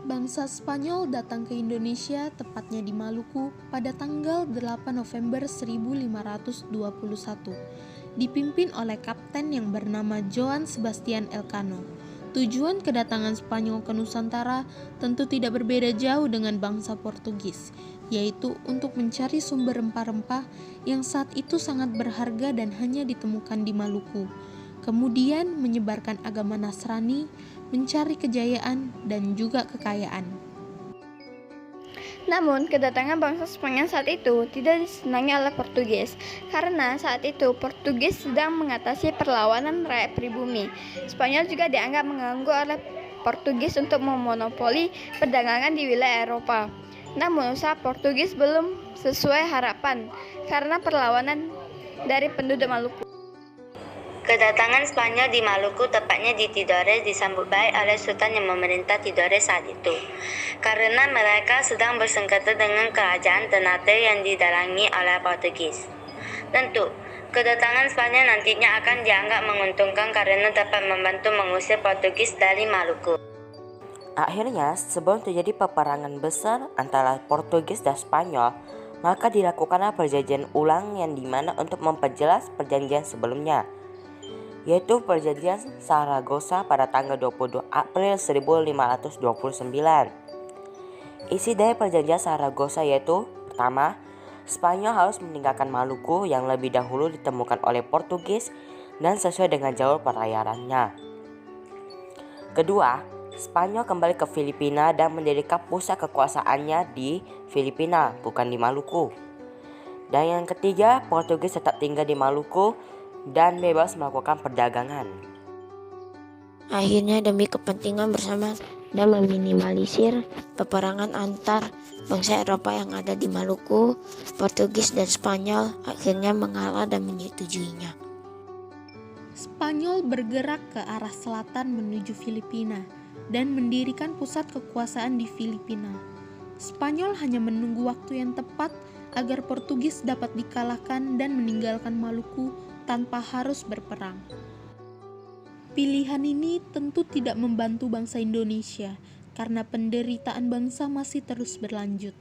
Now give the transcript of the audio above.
Bangsa Spanyol datang ke Indonesia, tepatnya di Maluku, pada tanggal 8 November 1521, dipimpin oleh kapten yang bernama Joan Sebastian Elcano. Tujuan kedatangan Spanyol ke Nusantara tentu tidak berbeda jauh dengan bangsa Portugis, yaitu untuk mencari sumber rempah-rempah yang saat itu sangat berharga dan hanya ditemukan di Maluku. Kemudian menyebarkan agama Nasrani, mencari kejayaan dan juga kekayaan. Namun, kedatangan bangsa Spanyol saat itu tidak disenangi oleh Portugis, karena saat itu Portugis sedang mengatasi perlawanan rakyat pribumi. Spanyol juga dianggap mengganggu oleh Portugis untuk memonopoli perdagangan di wilayah Eropa. Namun, usaha Portugis belum sesuai harapan karena perlawanan dari penduduk Maluku. Kedatangan Spanyol di Maluku, tepatnya di Tidore, disambut baik oleh Sultan yang memerintah Tidore saat itu, karena mereka sedang bersengketa dengan kerajaan Ternate yang didalangi oleh Portugis. Tentu, kedatangan Spanyol nantinya akan dianggap menguntungkan karena dapat membantu mengusir Portugis dari Maluku. Akhirnya, sebelum terjadi peperangan besar antara Portugis dan Spanyol, maka dilakukanlah perjanjian ulang yang dimana untuk memperjelas perjanjian sebelumnya, yaitu perjanjian Saragossa pada tanggal 22 April 1529. Isi dari perjanjian Saragossa yaitu: pertama, Spanyol harus meninggalkan Maluku yang lebih dahulu ditemukan oleh Portugis dan sesuai dengan jalur perairannya. Kedua, Spanyol kembali ke Filipina dan mendirikan pusat kekuasaannya di Filipina, bukan di Maluku. Dan yang ketiga, Portugis tetap tinggal di Maluku dan bebas melakukan perdagangan. Akhirnya demi kepentingan bersama dan meminimalisir peperangan antar bangsa Eropa yang ada di Maluku, Portugis dan Spanyol akhirnya mengalah dan menyetujuinya. Spanyol bergerak ke arah selatan menuju Filipina dan mendirikan pusat kekuasaan di Filipina. Spanyol hanya menunggu waktu yang tepat agar Portugis dapat dikalahkan dan meninggalkan Maluku tanpa harus berperang. Pilihan ini tentu tidak membantu bangsa Indonesia karena penderitaan bangsa masih terus berlanjut.